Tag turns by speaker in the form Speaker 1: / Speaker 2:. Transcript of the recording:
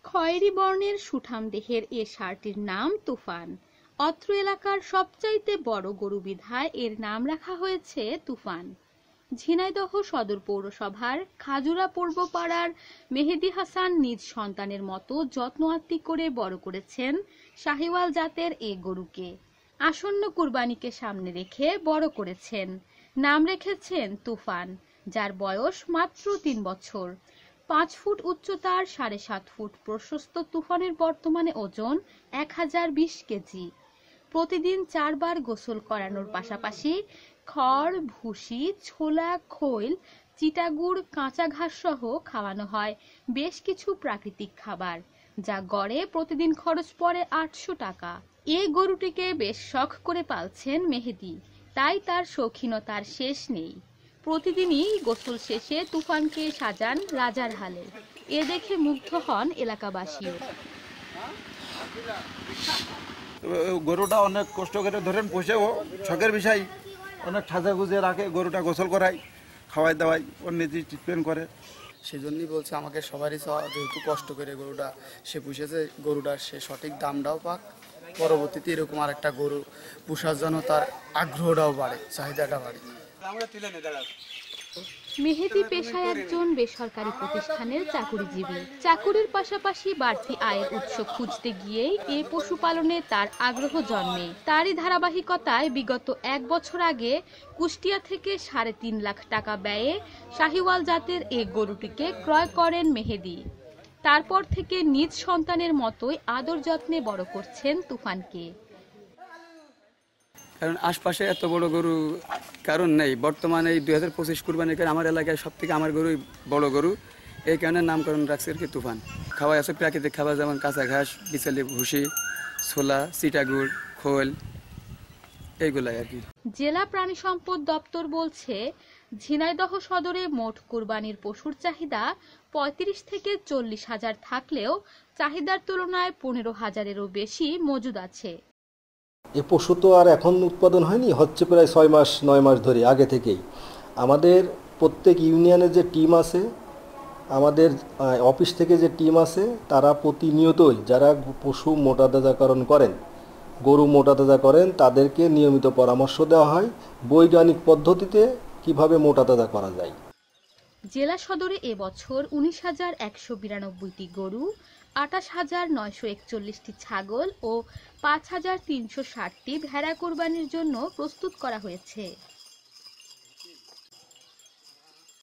Speaker 1: খয়েরি বর্ণের সুঠাম দেহের এ ষাঁড়টির নাম তুফান। অত্র এলাকার সবচাইতে বড় গরু বিধায় এর নাম রাখা হয়েছে তুফান। ঝিনাইদহ সদর পৌরসভার খাজুরা পূর্ব পাড়ার মেহেদী হাসান নিজ সন্তানের মতো যত্ন আত্তি করে বড় করেছেন শাহিওয়াল জাতের এ গরুকে। আসন্ন কুরবানিকে সামনে রেখে বড় করেছেন। নাম রেখেছেন তুফান, যার বয়স মাত্র ৩ বছর। ৫ ফুট উচ্চতার ৭.৫ ফুট প্রশস্ত তুফানের বর্তমানে ওজন ১০২০ কেজি। প্রতিদিন ৪ বার গোসল করানোর পাশাপাশি খড়, ভুসি, ছোলা, খৈল, চিটাগুড়, কাঁচা ঘাস সহ খাওয়ানো হয় বেশ কিছু প্রাকৃতিক খাবার, যা গড়ে প্রতিদিন খরচ পড়ে ৮০০ টাকা। এই গরুটিকে বেশ শখ করে পালছেন মেহেদী, তাই তার শৌখিনতার শেষ নেই। প্রতিদিনই গোসল শেষে তুফানকে সাজান রাজার হালে। এ দেখে মুগ্ধ হন এলাকাবাসীও।
Speaker 2: গরুটা অনেক কষ্ট করে ধরেন পোষেও শখের বিষয়, অনেক সাজা গুজে রাখে, গরুটা গোসল করায়, খাওয়াই দাওয়াই, ওর নিজে ট্রিটমেন্ট করে।
Speaker 3: সেজন্যই বলছে আমাকে সবারই চাওয়া, যেহেতু কষ্ট করে গরুটা সে পুষেছে, গরুটার সে সঠিক দামটাও পাক, পরবর্তীতে এরকম আর একটা গরু পোষার জন্য তার আগ্রহটাও বাড়ে, চাহিদাটা বাড়ে।
Speaker 1: মেহেদী পেশায় একজন বেসরকারি প্রতিষ্ঠানের চাকুরিজীবী। চাকুরির পাশাপাশি বাড়তি আয়ের উৎস খুঁজতে গিয়েই এ পশুপালনে তার আগ্রহ জন্মে। তারই ধারাবাহিকতায় বিগত ১ বছর আগে কুষ্টিয়া থেকে ৩.৫ লাখ টাকা ব্যয়ে শাহিওয়াল জাতের এ গরুটিকে ক্রয় করেন মেহেদী। তারপর থেকে নিজ সন্তানের মতোই আদর যত্নে বড় করছেন তুফানকে।
Speaker 3: কারণ আশপাশে এত বড় গরু কারণ নেই। বর্তমানে এই ২০২৫ কুরবানির কারণে আমার এলাকায় সব থেকে আমার গরুই বড় গরু, এই কারণে নামকরণ রাখছে আর কি তুফান। খাওয়াই আছে প্রাকৃতিক খাবার, যেমন কাঁচা ঘাস, বিচালি ভুসি, ছোলা, চিটাগুড়, খোল, এইগুলাই আর কি।
Speaker 1: জেলা প্রাণী সম্পদ দপ্তর বলছে, ঝিনাইদহ সদরে মোট কুরবানির পশুর চাহিদা ৩৫ থেকে ৪০ হাজার থাকলেও চাহিদার তুলনায় ১৫ হাজারেরও বেশি মজুদ আছে।
Speaker 4: এ পশু তো আর এখন উৎপাদন হয়নি, হচ্ছে প্রায় ৬ মাস ৯ মাস ধরে আগে থেকেই। আমাদের প্রত্যেক ইউনিয়নের যে টিম আছে, আমাদের অফিস থেকে যে টিম আছে, তারা প্রতিনিয়তই যারা পশু মোটাতাজাকরণ করেন, গরু মোটাতাজা করেন, তাদেরকে নিয়মিত পরামর্শ দেওয়া হয় বৈজ্ঞানিক পদ্ধতিতে কিভাবে মোটাতাজা করা যায়।
Speaker 1: জেলা সদরে এবছর ১৯,১৯২টি গরু, ২৮,৯৪১টি ছাগল ও ৫,৩৬০টি ভেড়া কোরবানির জন্য প্রস্তুত করা হয়েছে।